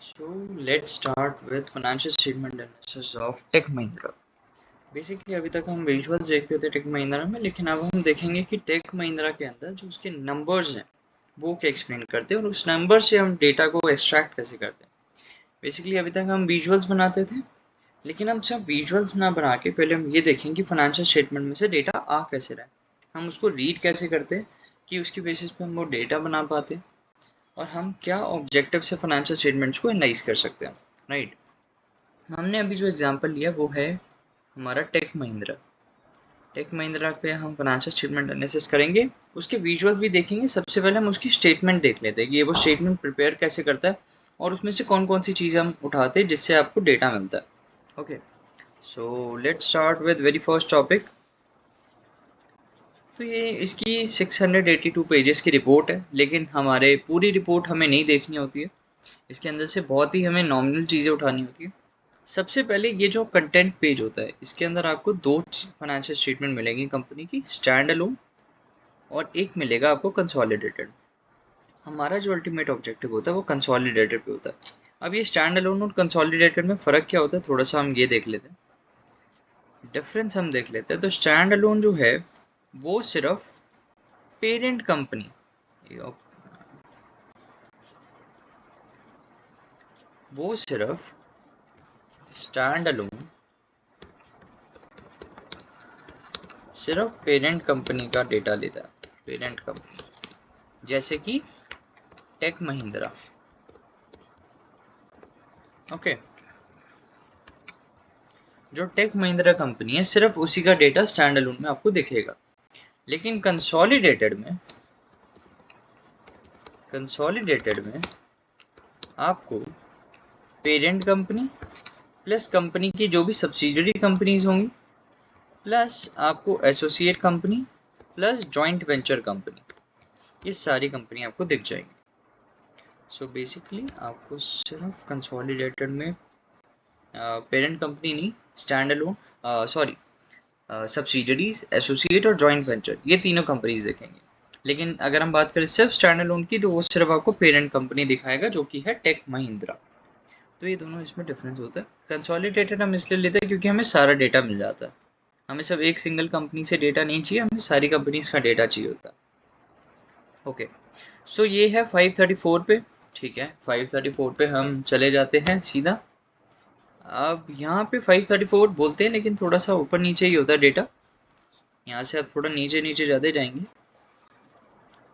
So let's start with financial statement analysis of Tech Mahindra. Basically अभी तक हम visuals देखते थे टेक महिंद्रा में, लेकिन अब हम देखेंगे कि टेक महिंद्रा के अंदर जो उसके नंबर्स हैं वो क्या एक्सप्लेन करते हैं और उस नंबर से हम डेटा को एक्सट्रैक्ट कैसे करते हैं। बेसिकली अभी तक हम विजुअल्स बनाते थे, लेकिन हम सिर्फ विजुअल्स ना बना के पहले हम ये देखें कि फाइनेंशियल स्टेटमेंट में से डेटा आ कैसे रहा है, हम उसको रीड कैसे करते हैं कि उसकी बेसिस पे हम वो डेटा बना पाते हैं और हम क्या ऑब्जेक्टिव से फाइनेंशियल स्टेटमेंट्स को एनालाइज कर सकते हैं। राइट, हमने अभी जो एग्जांपल लिया वो है हमारा टेक महिंद्रा पे हम फाइनेंशियल स्टेटमेंट एनालिसिस करेंगे, उसके विजुअल्स भी देखेंगे। सबसे पहले हम उसकी स्टेटमेंट देख लेते हैं कि ये वो स्टेटमेंट प्रिपेयर कैसे करता है और उसमें से कौन कौन सी चीज़ें हम उठाते हैं जिससे आपको डेटा मिलता है। Okay, so let's start with very first topic. तो ये इसकी 682 पेजेस की रिपोर्ट है, लेकिन हमारे पूरी रिपोर्ट हमें नहीं देखनी होती है। इसके अंदर से बहुत ही हमें नॉमिनल चीज़ें उठानी होती है। सबसे पहले ये जो कंटेंट पेज होता है, इसके अंदर आपको दो फाइनेंशियल स्टेटमेंट मिलेंगी कंपनी की, स्टैंड अलोन और एक मिलेगा आपको कंसोलिडेटेड। हमारा जो अल्टीमेट ऑब्जेक्टिव होता है वो कंसोलिडेटेड पे होता है। अब ये स्टैंड अलोन और कंसोलिडेटेड में फ़र्क क्या होता है, थोड़ा सा हम ये देख लेते हैं, डिफरेंस हम देख लेते हैं। तो स्टैंड अलोन जो है वो सिर्फ पेरेंट कंपनी, वो सिर्फ स्टैंड अलोन सिर्फ पेरेंट कंपनी का डेटा लेता है। पेरेंट कंपनी जैसे कि टेक महिंद्रा। ओके, जो टेक महिंद्रा कंपनी है सिर्फ उसी का डेटा स्टैंड अलोन में आपको दिखेगा। लेकिन कंसोलिडेटेड में आपको पेरेंट कंपनी प्लस कंपनी की जो भी सब्सिडियरी कंपनीज होंगी प्लस आपको associate company plus joint venture company, ये सारी कंपनी आपको दिख जाएंगी। सो बेसिकली आपको सिर्फ कंसोलिडेटेड में पेरेंट कंपनी नहीं, stand alone, sorry, subsidiaries, associate और जॉइंट वेंचर, ये तीनों कंपनीज दिखेंगे। लेकिन अगर हम बात करें सिर्फ स्टैंड अलोन की, तो वो सिर्फ आपको पेरेंट कंपनी दिखाएगा जो कि है टेक महिंद्रा। तो ये दोनों इसमें डिफरेंस होता है। कंसोलिडेटेड हम इसलिए लेते हैं क्योंकि हमें सारा डेटा मिल जाता है, हमें सब एक सिंगल कंपनी से डेटा नहीं चाहिए, हमें सारी कंपनीज का डेटा चाहिए होता है। ओके, सो ये है 534 पे। ठीक है, 534 पे हम चले जाते हैं सीधा। अब यहाँ पे 534 बोलते हैं, लेकिन थोड़ा सा ऊपर नीचे ही होता है डेटा। यहाँ से आप थोड़ा नीचे नीचे जाते जाएंगे।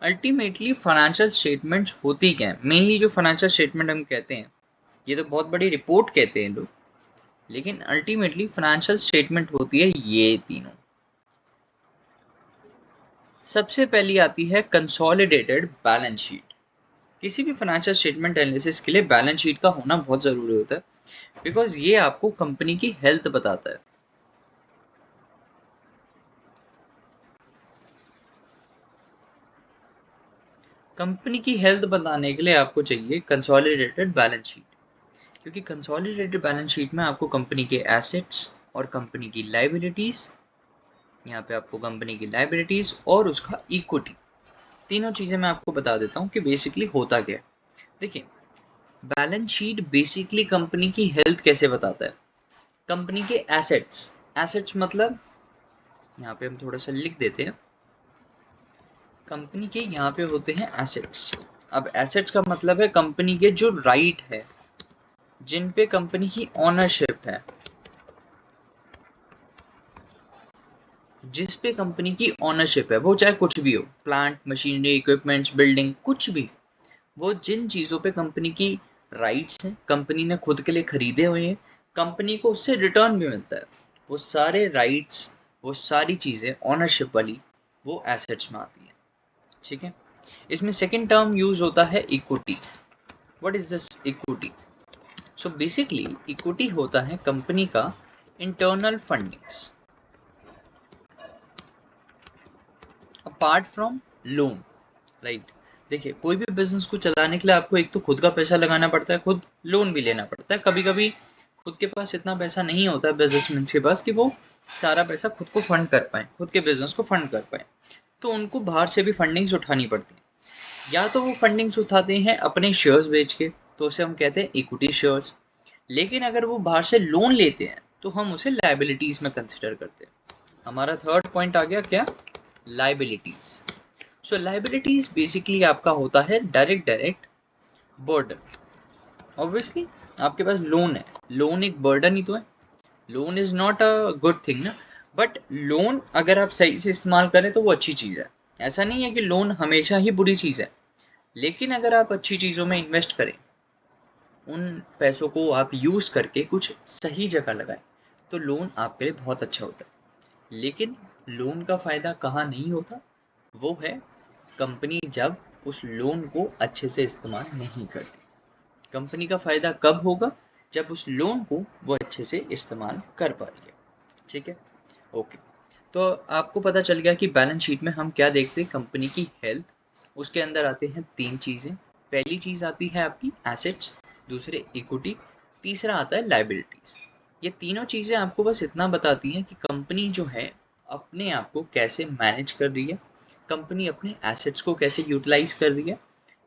अल्टीमेटली फाइनेंशियल स्टेटमेंट्स होती क्या है, मेनली जो फाइनेंशियल स्टेटमेंट हम कहते हैं, ये तो बहुत बड़ी रिपोर्ट कहते हैं लोग, लेकिन अल्टीमेटली फाइनेंशियल स्टेटमेंट होती है ये तीनों। सबसे पहली आती है कंसोलिडेटेड बैलेंस शीट। किसी भी फाइनेंशियल स्टेटमेंट एनालिसिस के लिए बैलेंस शीट का होना बहुत ज़रूरी होता है, बिकॉज ये आपको कंपनी की हेल्थ बताता है। कंपनी की हेल्थ बताने के लिए आपको चाहिए कंसोलिडेटेड बैलेंस शीट, क्योंकि कंसोलिडेटेड बैलेंस शीट में आपको कंपनी के एसेट्स और कंपनी की लाइबिलिटीज़, यहाँ पे आपको कंपनी की लाइबिलिटीज़ और उसका इक्विटी, तीनों चीज़ें मैं आपको बता देता हूँ कि बेसिकली होता क्या है। देखिए, बैलेंस शीट बेसिकली कंपनी की हेल्थ कैसे बताता है। कंपनी के एसेट्स मतलब यहाँ पे हम थोड़ा सा लिख देते हैं, कंपनी के यहाँ पे होते हैं एसेट्स। अब एसेट्स का मतलब है कंपनी के जो राइट है, जिन पे कंपनी की ओनरशिप है, जिस पे कंपनी की ओनरशिप है, वो चाहे कुछ भी हो, प्लांट, मशीनरी, इक्विपमेंट्स, बिल्डिंग, कुछ भी, वो जिन चीज़ों पे कंपनी की राइट्स हैं, कंपनी ने खुद के लिए खरीदे हुए हैं, कंपनी को उससे रिटर्न भी मिलता है, वो सारे राइट्स, वो सारी चीज़ें ओनरशिप वाली, वो एसेट्स में आती है। ठीक है, इसमें सेकंड टर्म यूज होता है equity. What is this equity? So basically equity होता है कंपनी का internal fundings apart from loan. Right, देखिए, कोई भी बिजनेस को चलाने के लिए आपको एक तो खुद का पैसा लगाना पड़ता है, खुद लोन भी लेना पड़ता है। कभी कभी खुद के पास इतना पैसा नहीं होता है बिजनेसमैन के पास कि वो सारा पैसा खुद को फंड कर पाए, खुद के बिजनेस को फंड कर पाए, तो उनको बाहर से भी फंडिंग्स उठानी पड़ती है। या तो वो फंडिंग्स उठाते हैं अपने शेयर्स बेच के, तो उसे हम कहते हैं इक्विटी शेयर्स। लेकिन अगर वो बाहर से लोन लेते हैं तो हम उसे लाइबिलिटीज में कंसिडर करते हैं। हमारा थर्ड पॉइंट आ गया क्या, लाइबिलिटीज। सो लाइबिलिटीज बेसिकली आपका होता है डायरेक्ट बर्डन। ऑब्वियसली आपके पास लोन है, लोन एक बर्डन ही तो है, loan is not a good thing ना, बट लोन अगर आप सही से इस्तेमाल करें तो वो अच्छी चीज़ है। ऐसा नहीं है कि लोन हमेशा ही बुरी चीज़ है, लेकिन अगर आप अच्छी चीज़ों में इन्वेस्ट करें, उन पैसों को आप यूज़ करके कुछ सही जगह लगाएं, तो लोन आपके लिए बहुत अच्छा होता है। लेकिन लोन का फ़ायदा कहाँ नहीं होता, वो है कंपनी जब उस लोन को अच्छे से इस्तेमाल नहीं करती। कंपनी का फ़ायदा कब होगा, जब उस लोन को वो अच्छे से इस्तेमाल कर पा रही है। ठीक है, ओके। तो आपको पता चल गया कि बैलेंस शीट में हम क्या देखते हैं, कंपनी की हेल्थ। उसके अंदर आते हैं 3 चीज़ें। पहली चीज़ आती है आपकी एसेट्स, दूसरे इक्विटी, तीसरा आता है लाइबिलिटीज़। ये तीनों चीज़ें आपको बस इतना बताती हैं कि कंपनी जो है अपने आप को कैसे मैनेज कर रही है, कंपनी अपने एसेट्स को कैसे यूटिलाइज कर रही है,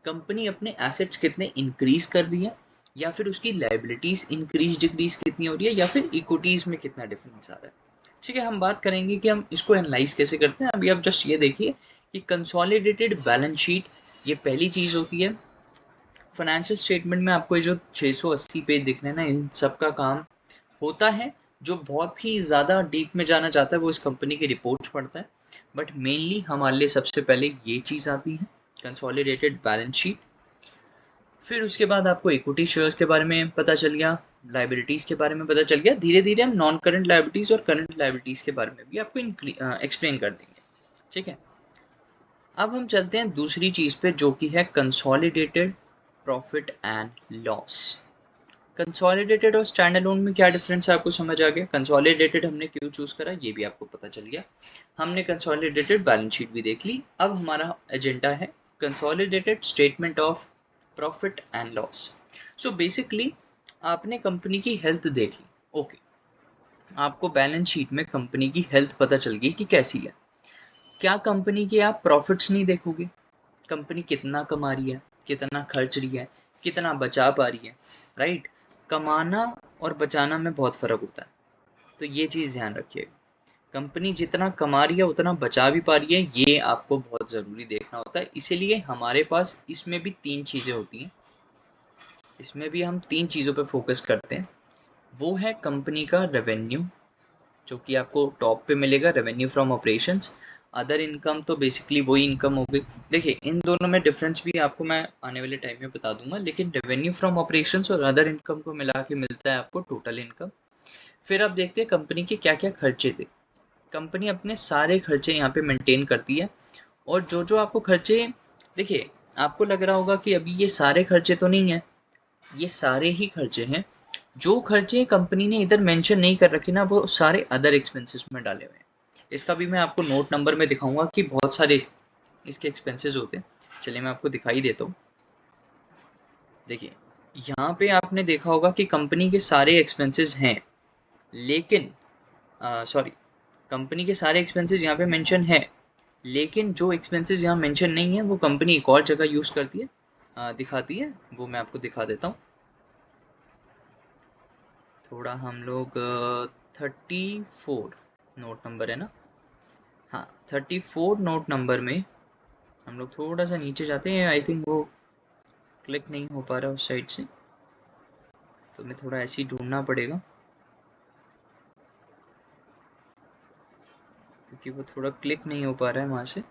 कंपनी अपने एसेट्स कितने इंक्रीज कर रही है, या फिर उसकी लाइबिलिटीज़ इंक्रीज डिक्रीज कितनी हो रही है, या फिर इक्विटीज़ में कितना डिफरेंस आ रहा है। ठीक है, हम बात करेंगे कि हम इसको एनालाइज कैसे करते हैं। अभी आप जस्ट ये देखिए कि कंसोलिडेटेड बैलेंस शीट, ये पहली चीज़ होती है। फाइनेंशियल स्टेटमेंट में आपको ये जो 680 पेज दिख रहे हैं ना, इन सब का काम होता है। जो बहुत ही ज़्यादा डीप में जाना चाहता है वो इस कंपनी की रिपोर्ट्स पढ़ता है, बट मेनली हमारे लिए सबसे पहले ये चीज़ आती है, कंसोलिडेटेड बैलेंस शीट। फिर उसके बाद आपको इक्विटी शेयर्स के बारे में पता चल गया, लाइबिलिटीज़ के बारे में पता चल गया। धीरे धीरे हम नॉन करंट लाइबिलिटीज़ और करंट लाइबिलिटीज़ के बारे में भी आपको एक्सप्लेन कर देंगे। ठीक है, अब हम चलते हैं दूसरी चीज़ पे, जो कि है consolidated profit and loss. Consolidated और स्टैंड अलोन में क्या डिफरेंस है आपको समझ आ गया। कंसोलिडेटेड हमने क्यों चूज करा ये भी आपको पता चल गया। हमने कंसोलिडेटेड बैलेंस शीट भी देख ली। अब हमारा एजेंडा है consolidated statement of profit and loss. So basically आपने कंपनी की हेल्थ देख ली, ओके। आपको बैलेंस शीट में कंपनी की हेल्थ पता चल गई कि कैसी है। क्या कंपनी के आप प्रॉफिट्स नहीं देखोगे, कंपनी कितना कमा रही है, कितना खर्च रही है, कितना बचा पा रही है, राइट। कमाना और बचाना में बहुत फ़र्क होता है, तो ये चीज़ ध्यान रखिएगा। कंपनी जितना कमा रही है उतना बचा भी पा रही है, ये आपको बहुत ज़रूरी देखना होता है। इसीलिए हमारे पास इसमें भी 3 चीज़ें होती हैं, इसमें भी हम 3 चीज़ों पे फोकस करते हैं। वो है कंपनी का रेवेन्यू, जो कि आपको टॉप पे मिलेगा, revenue from operations. Other income तो बेसिकली वही इनकम हो गई। देखिए इन दोनों में डिफरेंस भी आपको मैं आने वाले टाइम में बता दूंगा, लेकिन रेवेन्यू फ्रॉम ऑपरेशंस और अदर इनकम को मिला के मिलता है आपको टोटल इनकम। फिर आप देखते हैं कंपनी के क्या क्या खर्चे थे। कंपनी अपने सारे खर्चे यहाँ पे मेंटेन करती है, और जो जो आपको खर्चे, देखिए आपको लग रहा होगा कि अभी ये सारे खर्चे तो नहीं है, ये सारे ही खर्चे हैं। जो खर्चे कंपनी ने इधर मेंशन नहीं कर रखे ना, वो सारे अदर एक्सपेंसेस में डाले हुए हैं। इसका भी मैं आपको नोट नंबर में दिखाऊंगा कि बहुत सारे इसके एक्सपेंसेस होते हैं। चलिए मैं आपको दिखाई देता हूँ। देखिए यहाँ पे आपने देखा होगा कि कंपनी के सारे एक्सपेंसेस हैं, लेकिन सॉरी, कंपनी के सारे एक्सपेंसेस यहाँ पे मेंशन है, लेकिन जो एक्सपेंसेस यहाँ मेंशन नहीं है वो कंपनी एक और जगह यूज़ करती है, दिखाती है। वो मैं आपको दिखा देता हूँ। थोड़ा हम लोग 34 नोट नंबर है ना, हाँ 34 नोट नंबर में हम लोग थोड़ा सा नीचे जाते हैं। आई थिंक वो क्लिक नहीं हो पा रहा उस साइड से, तो मैं थोड़ा ऐसे ही ढूंढना पड़ेगा, क्योंकि वो थोड़ा क्लिक नहीं हो पा रहा है वहाँ से,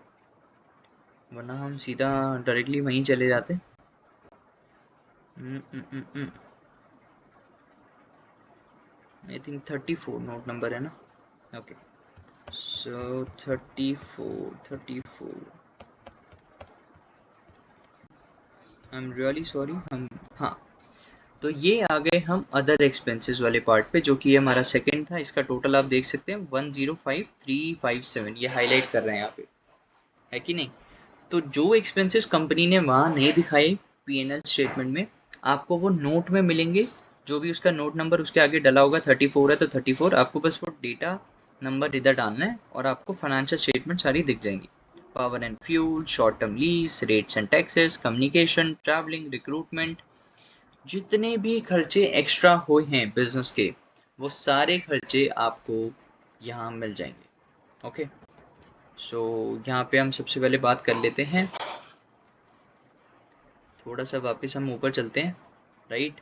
वरना हम सीधा डायरेक्टली वहीं चले जाते। आई थिंक 34 नोट नंबर है ना, okay. So 34 I am really sorry. हम, हाँ, तो ये आ गए हम अदर एक्सपेंसेस वाले पार्ट पे, जो कि हमारा सेकंड था। इसका टोटल आप देख सकते हैं 105357, ये हाईलाइट कर रहे हैं यहाँ पे, है कि नहीं। तो जो एक्सपेंसेस कंपनी ने वहाँ नहीं दिखाए पीएनएल स्टेटमेंट में, आपको वो नोट में मिलेंगे। जो भी उसका नोट नंबर उसके आगे डला होगा, 34 है तो 34, आपको बस वो डेटा नंबर इधर डालना है और आपको फाइनेंशियल स्टेटमेंट सारी दिख जाएंगी। Power and fuel, short term lease, rates and taxes, communication, travelling, recruitment, जितने भी खर्चे एक्स्ट्रा हुए हैं बिजनेस के, वो सारे खर्चे आपको यहाँ मिल जाएंगे। ओके, सो यहाँ पे हम सबसे पहले बात कर लेते हैं, थोड़ा सा वापस हम ऊपर चलते हैं, राइट,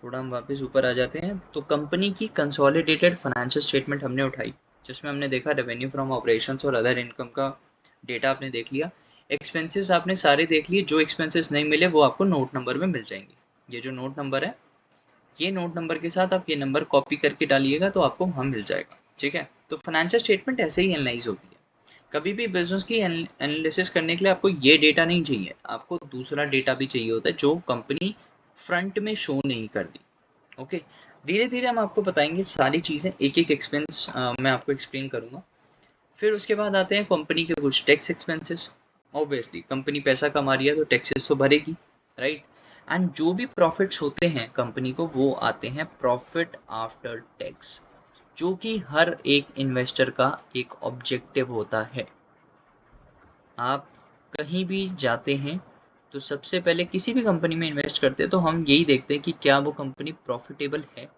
थोड़ा हम वापस ऊपर आ जाते हैं। तो कंपनी की कंसोलिडेटेड फाइनेंशियल स्टेटमेंट हमने उठाई, जिसमें हमने देखा रेवेन्यू फ्रॉम ऑपरेशंस और अदर इनकम का डेटा आपने देख लिया, एक्सपेंसेस आपने सारे देख लिए, जो एक्सपेंसेस नहीं मिले वो आपको नोट नंबर में मिल जाएंगे। ये जो नोट नंबर है, ये नोट नंबर के साथ आप ये नंबर कॉपी करके डालिएगा तो आपको वहाँ मिल जाएगा। ठीक है, तो फाइनेंशियल स्टेटमेंट ऐसे ही एनालाइज होती है। कभी भी बिजनेस की एनालिसिस करने के लिए आपको ये डेटा नहीं चाहिए, आपको दूसरा डेटा भी चाहिए होता है जो कंपनी फ्रंट में शो नहीं कर दी। ओके, धीरे धीरे हम आपको बताएंगे सारी चीज़ें, एक एक एक्सपेंस मैं आपको एक्सप्लेन करूँगा। फिर उसके बाद आते हैं कंपनी के कुछ टैक्स एक्सपेंसेस। ऑब्वियसली कंपनी पैसा कमा रही है तो टैक्सेस तो भरेगी, राइट। एंड जो भी प्रॉफिट्स होते हैं कंपनी को, वो आते हैं प्रॉफिट आफ्टर टैक्स, जो कि हर एक इन्वेस्टर का एक ऑब्जेक्टिव होता है। आप कहीं भी जाते हैं तो सबसे पहले किसी भी कंपनी में इन्वेस्ट करते हैं तो हम यही देखते हैं कि क्या वो कंपनी प्रॉफिटेबल है।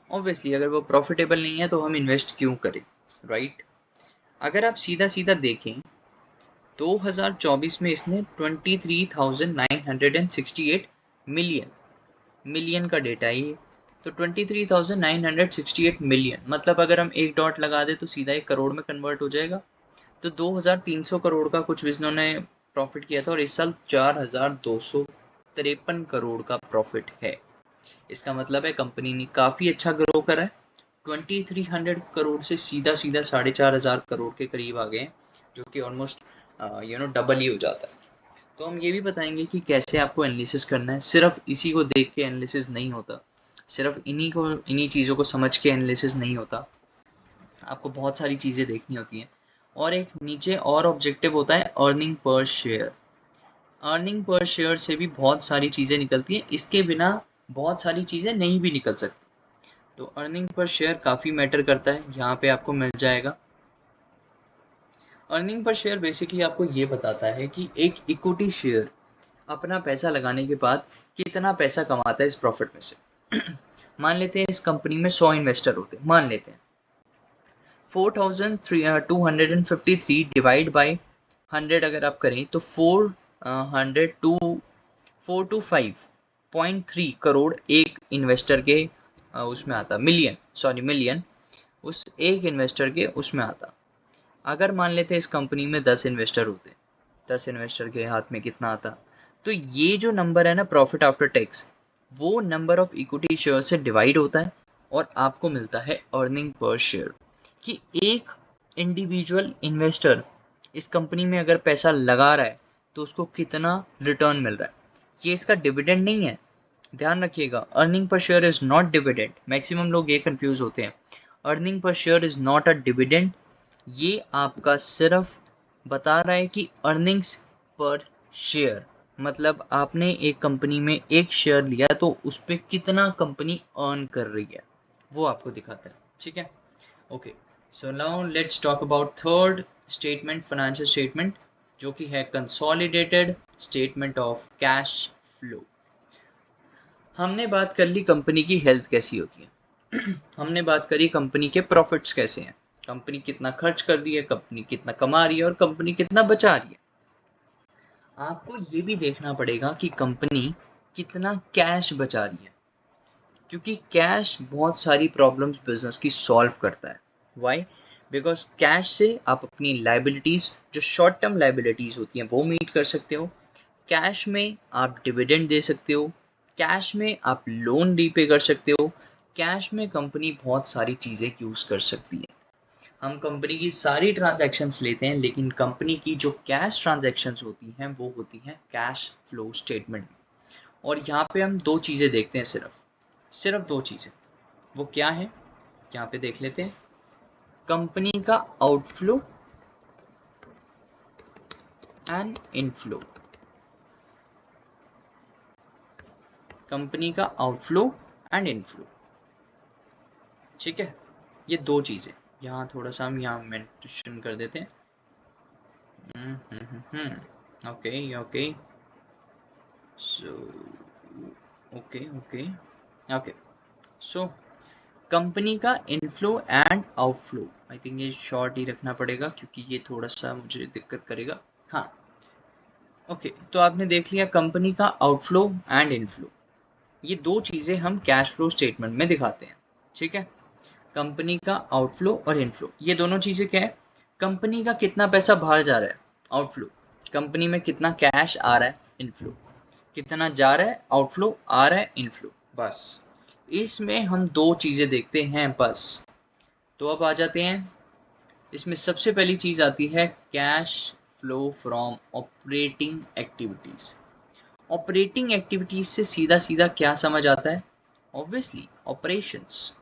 ऑब्वियसली अगर वो प्रॉफिटेबल नहीं है तो हम इन्वेस्ट क्यों करें, राइट। अगर आप सीधा सीधा देखें, 2024 में इसने 23,968 मिलियन, मिलियन का डेटा है ये, तो 23,968 मिलियन मतलब अगर हम एक डॉट लगा दें तो सीधा एक करोड़ में कन्वर्ट हो जाएगा। तो 2,300 करोड़ का कुछ बिजनेस ने प्रॉफिट किया था और इस साल 4,253 करोड़ का प्रॉफिट है। इसका मतलब है कंपनी ने काफ़ी अच्छा ग्रो करा है, 2,300 करोड़ से सीधा सीधा 4,500 करोड़ के करीब आ गए हैं, जो कि ऑलमोस्ट डबल ही हो जाता है। तो हम ये भी बताएंगे कि कैसे आपको एनालिसिस करना है, सिर्फ इसी को देख के एनालिसिस नहीं होता, सिर्फ इन्हीं चीज़ों को समझ के एनालिसिस नहीं होता, आपको बहुत सारी चीज़ें देखनी होती हैं। और एक नीचे और ऑब्जेक्टिव होता है earning per share. Earning per share से भी बहुत सारी चीज़ें निकलती हैं, इसके बिना बहुत सारी चीज़ें नहीं भी निकल सकती। तो अर्निंग पर शेयर काफ़ी मैटर करता है, यहाँ पे आपको मिल जाएगा। अर्निंग पर शेयर बेसिकली आपको ये बताता है कि एक इक्विटी शेयर अपना पैसा लगाने के बाद कितना पैसा कमाता है इस प्रॉफिट में से। मान लेते हैं इस कंपनी में 100 इन्वेस्टर होते हैं, मान लेते हैं 4,253 डिवाइड बाई 100 अगर आप करें तो 425.3 करोड़ एक इन्वेस्टर के उसमें आता, मिलियन उस एक इन्वेस्टर के उसमें आता। अगर मान लेते हैं इस कंपनी में 10 इन्वेस्टर होते, 10 इन्वेस्टर के हाथ में कितना आता, तो ये जो नंबर है ना प्रॉफिट आफ्टर टैक्स, वो नंबर ऑफ इक्विटी शेयर से डिवाइड होता है और आपको मिलता है अर्निंग पर शेयर, कि एक इंडिविजुअल इन्वेस्टर इस कंपनी में अगर पैसा लगा रहा है तो उसको कितना रिटर्न मिल रहा है। ये इसका डिविडेंड नहीं है, ध्यान रखिएगा, earning per share is not dividend. Maximum लोग ये कंफ्यूज होते हैं, earning per share is not a dividend. ये आपका सिर्फ बता रहा है कि अर्निंग्स पर शेयर मतलब आपने एक कंपनी में एक शेयर लिया तो उस पर कितना कंपनी अर्न कर रही है, वो आपको दिखाता है। ठीक है, okay. So now let's talk about third statement, financial statement, जो कि है consolidated statement of cash flow. हमने बात कर ली कंपनी की हेल्थ कैसी होती है, हमने बात करी कंपनी के प्रॉफिट्स कैसे हैं, कंपनी कितना खर्च कर रही है, कंपनी कितना कमा रही है और कंपनी कितना बचा रही है। आपको ये भी देखना पड़ेगा कि कंपनी कितना कैश बचा रही है, क्योंकि कैश बहुत सारी प्रॉब्लम्स बिजनेस की सॉल्व करता है। वाई? बिकॉज कैश से आप अपनी लाइबिलिटीज़, जो शॉर्ट टर्म लाइबिलिटीज़ होती हैं, वो मीट कर सकते हो, कैश में आप डिविडेंड दे सकते हो, कैश में आप लोन रीपे कर सकते हो, कैश में कंपनी बहुत सारी चीज़ें यूज़ कर सकती है। हम कंपनी की सारी ट्रांजैक्शंस लेते हैं, लेकिन कंपनी की जो कैश ट्रांजैक्शंस होती हैं वो होती हैं कैश फ्लो स्टेटमेंट। और यहाँ पे हम दो चीज़ें देखते हैं, सिर्फ दो चीज़ें। वो क्या है, यहाँ पे देख लेते हैं, कंपनी का आउटफ्लो एंड इनफ्लो। कंपनी का आउटफ्लो एंड इनफ्लो, ठीक है, ये दो चीज़ें यहाँ थोड़ा सा हम यहाँ मेंशन कर देते हैं। Okay okay, so okay okay okay. So company का inflow and outflow, I think ये शॉर्ट ही रखना पड़ेगा क्योंकि ये थोड़ा सा मुझे दिक्कत करेगा। हाँ ओके, तो आपने देख लिया कंपनी का आउटफ्लो एंड इनफ्लो, ये दो चीज़ें हम कैश फ्लो स्टेटमेंट में दिखाते हैं। ठीक है, कंपनी का आउटफ्लो और इनफ्लो, ये दोनों चीज़ें क्या है, कंपनी का कितना पैसा बाहर जा रहा है आउटफ्लो, कंपनी में कितना कैश आ रहा है इनफ्लो, कितना जा रहा है आउटफ्लो, आ रहा है इनफ्लो, बस इसमें हम दो चीज़ें देखते हैं बस। तो अब आ जाते हैं, इसमें सबसे पहली चीज़ आती है cash flow from operating activities. Operating activities से सीधा सीधा क्या समझ आता है, ऑब्वियसली ऑपरेशंस।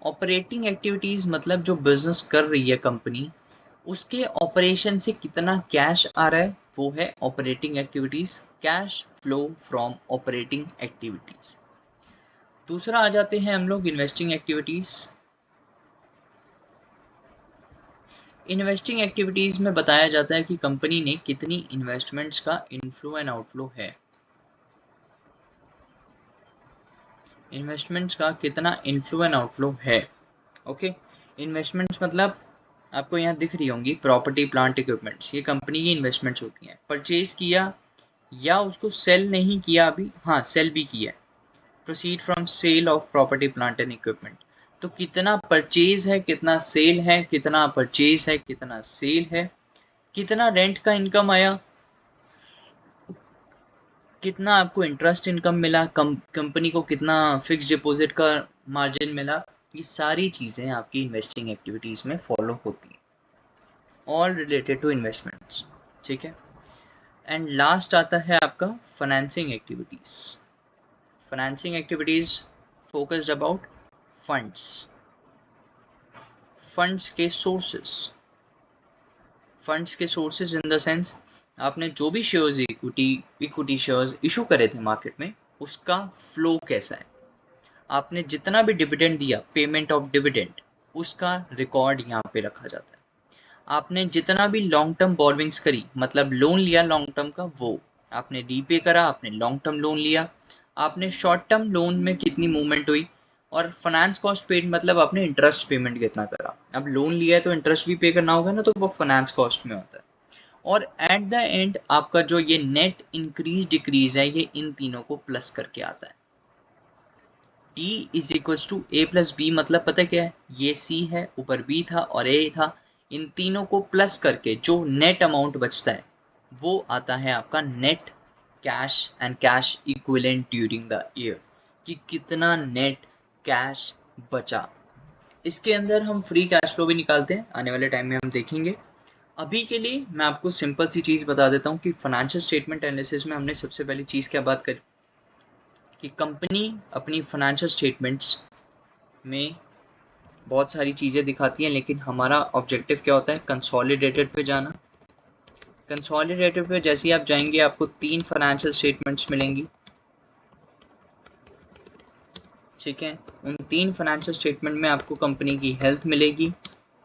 ऑपरेटिंग एक्टिविटीज़ मतलब जो बिजनेस कर रही है कंपनी, उसके ऑपरेशन से कितना कैश आ रहा है, वो है operating activities, cash flow from operating activities. दूसरा आ जाते हैं हम लोग इन्वेस्टिंग एक्टिविटीज़। इन्वेस्टिंग एक्टिविटीज़ में बताया जाता है कि कंपनी ने कितनी इन्वेस्टमेंट्स का इनफ्लो एंड आउटफ्लो है, इन्वेस्टमेंट्स का कितना इनफ्लो एंड आउटफ्लो है। ओके, इन्वेस्टमेंट्स मतलब आपको यहाँ दिख रही होंगी प्रॉपर्टी प्लांट इक्विपमेंट्स, ये कंपनी की इन्वेस्टमेंट्स होती हैं। परचेज किया या उसको सेल नहीं किया अभी, हाँ सेल भी किया, proceed from sale of property plant and equipment, तो कितना परचेज है, कितना सेल है, कितना परचेज है, कितना सेल है, कितना रेंट का इनकम आया, कितना आपको इंटरेस्ट इनकम मिला, कंपनी को कितना फिक्स डिपॉजिट का मार्जिन मिला, ये सारी चीज़ें आपकी इन्वेस्टिंग एक्टिविटीज़ में फॉलो होती हैं, ऑल रिलेटेड टू इन्वेस्टमेंट्स। ठीक है, एंड लास्ट आता है आपका financing activities. Financing activities focused about funds, funds के सोर्सेस, फंड्स के सोर्सेज इन द सेंस आपने जो भी शेयर्स इक्विटी शेयर्स इशू करे थे मार्केट में, उसका फ्लो कैसा है, आपने जितना भी डिविडेंड दिया, पेमेंट ऑफ डिविडेंड, उसका रिकॉर्ड यहाँ पे रखा जाता है। आपने जितना भी लॉन्ग टर्म बोरविंग्स करी, मतलब लोन लिया लॉन्ग टर्म का, वो आपने रीपे करा, आपने लॉन्ग टर्म लोन लिया, आपने शॉर्ट टर्म लोन में कितनी मूवमेंट हुई, और फाइनेंस कॉस्ट पेड मतलब आपने इंटरेस्ट पेमेंट कितना करा। अब लोन लिया है तो इंटरेस्ट भी पे करना होगा ना, तो वो फाइनेंस कॉस्ट में होता है। और एट द एंड आपका जो ये नेट इंक्रीज डिक्रीज है, ये इन तीनों को प्लस करके आता है। D is equals to A plus B, मतलब पता है क्या है, ये C है, ऊपर B था और A था, इन तीनों को प्लस करके जो नेट अमाउंट बचता है, वो आता है आपका net cash and cash equivalent during the year, कि कितना नेट कैश बचा। इसके अंदर हम फ्री कैश फ्लो भी निकालते हैं, आने वाले टाइम में हम देखेंगे। अभी के लिए मैं आपको सिंपल सी चीज़ बता देता हूँ कि फाइनेंशियल स्टेटमेंट एनालिसिस में हमने सबसे पहली चीज़ क्या बात करी, कि कंपनी अपनी फाइनेंशियल स्टेटमेंट्स में बहुत सारी चीज़ें दिखाती हैं, लेकिन हमारा ऑब्जेक्टिव क्या होता है, कंसोलिडेटेड पे जाना। कंसोलिडेटेड पे जैसे ही आप जाएंगे, आपको 3 फाइनेंशियल स्टेटमेंट्स मिलेंगी। ठीक है, उन 3 फाइनेंशियल स्टेटमेंट में आपको कंपनी की हेल्थ मिलेगी,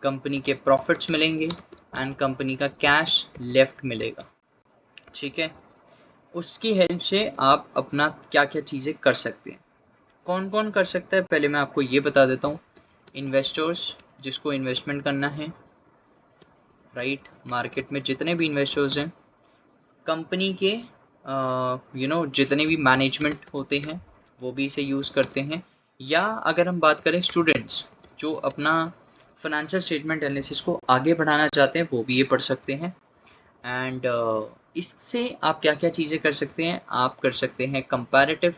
कंपनी के प्रॉफिट्स मिलेंगे एंड कंपनी का कैश लेफ्ट मिलेगा। ठीक है, उसकी हेल्प से आप अपना क्या क्या चीज़ें कर सकते हैं। कौन कौन कर सकता है, पहले मैं आपको ये बता देता हूँ। इन्वेस्टर्स, जिसको इन्वेस्टमेंट करना है, राइट, मार्केट में जितने भी इन्वेस्टर्स हैं, कंपनी के जितने भी मैनेजमेंट होते हैं, वो भी इसे यूज़ करते हैं। या अगर हम बात करें स्टूडेंट्स, जो अपना फाइनेंशियल स्टेटमेंट एनालिसिस को आगे बढ़ाना चाहते हैं, वो भी ये पढ़ सकते हैं। एंड इससे आप क्या क्या चीज़ें कर सकते हैं, आप कर सकते हैं कंपैरेटिव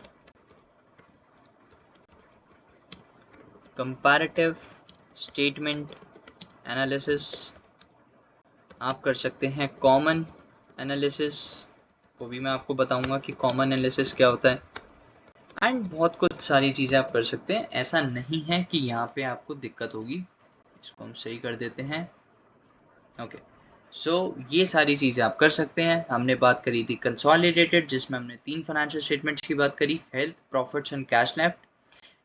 स्टेटमेंट एनालिसिस, आप कर सकते हैं कॉमन एनालिसिस, वो भी मैं आपको बताऊंगा कि कॉमन एनालिसिस क्या होता है, एंड बहुत कुछ सारी चीज़ें आप कर सकते हैं। ऐसा नहीं है कि यहाँ पे आपको दिक्कत होगी, इसको हम सही कर देते हैं। ओके, सो ये सारी चीज़ें आप कर सकते हैं। हमने बात करी थी कंसोलिडेटेड, जिसमें हमने 3 फाइनेंशियल स्टेटमेंट्स की बात करी, health, profits and cash left.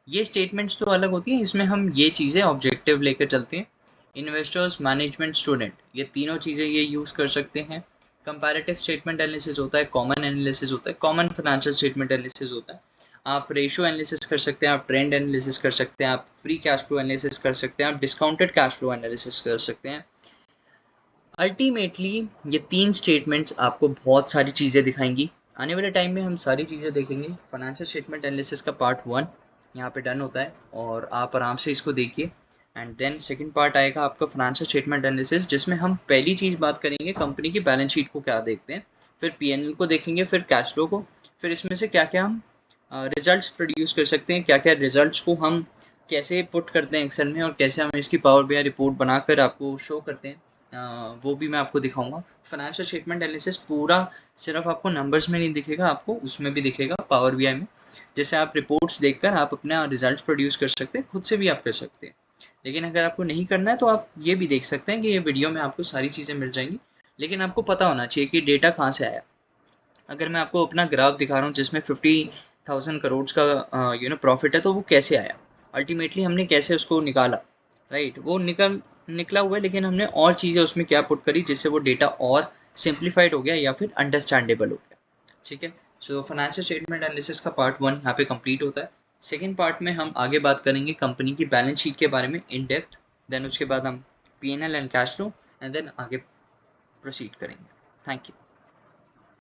ये स्टेटमेंट्स तो अलग होती हैं, इसमें हम ये चीज़ें ऑब्जेक्टिव लेकर चलते हैं। इन्वेस्टर्स, मैनेजमेंट, स्टूडेंट, ये तीनों चीज़ें ये यूज़ कर सकते हैं। कंपैरेटिव स्टेटमेंट एनालिसिस होता है, कॉमन एनालिसिस होता है, कॉमन फाइनेंशियल स्टेटमेंट एनालिसिस होता है। आप रेशियो एनालिसिस कर सकते हैं, आप ट्रेंड एनालिसिस कर सकते हैं, आप फ्री कैश फ्लो एनालिसिस कर सकते हैं, आप डिस्काउंटेड कैश फ्लो एनालिसिस कर सकते हैं। अल्टीमेटली ये 3 स्टेटमेंट्स आपको बहुत सारी चीज़ें दिखाएंगी। आने वाले टाइम में हम सारी चीज़ें देखेंगे। फाइनेंशियल स्टेटमेंट एनालिसिस का पार्ट 1 यहाँ पे डन होता है और आप आराम से इसको देखिए। एंड देन सेकंड पार्ट आएगा आपका फाइनेंशियल स्टेटमेंट एनालिसिस, जिसमें हम पहली चीज़ बात करेंगे कंपनी की बैलेंस शीट को क्या देखते हैं, फिर पीएनएल को देखेंगे, फिर कैश फ्लो को, फिर इसमें से क्या क्या हम रिजल्ट्स प्रोड्यूस कर सकते हैं, क्या क्या रिजल्ट्स को हम कैसे पुट करते हैं एक्सेल में और कैसे हम इसकी पावर बीआई रिपोर्ट बनाकर आपको शो करते हैं, वो भी मैं आपको दिखाऊंगा। फाइनेंशियल स्टेटमेंट एनालिसिस पूरा सिर्फ आपको नंबर्स में नहीं दिखेगा, आपको उसमें भी दिखेगा पावर बीआई में, जैसे आप रिपोर्ट्स देखकर आप अपना रिजल्ट्स प्रोड्यूस कर सकते हैं, खुद से भी आप कर सकते हैं। लेकिन अगर आपको नहीं करना है तो आप ये भी देख सकते हैं कि ये वीडियो में आपको सारी चीज़ें मिल जाएंगी, लेकिन आपको पता होना चाहिए कि डेटा कहाँ से आया। अगर मैं आपको अपना ग्राफ दिखा रहा हूँ जिसमें 50,000 करोड़ का प्रॉफिट है, तो वो कैसे आया, अल्टीमेटली हमने कैसे उसको निकाला, राइट, वो निकला हुआ है, लेकिन हमने और चीज़ें उसमें क्या पुट करी जिससे वो डेटा और सिंप्लीफाइड हो गया या फिर अंडरस्टैंडेबल हो गया। ठीक है, सो फाइनेंशियल स्टेटमेंट एनालिसिस का पार्ट 1 यहाँ पे कंप्लीट होता है। सेकेंड पार्ट में हम आगे बात करेंगे कंपनी की बैलेंस शीट के बारे में इन डेप्थ, देन उसके बाद हम PNL and cash flow, and then आगे प्रोसीड करेंगे। Thank you.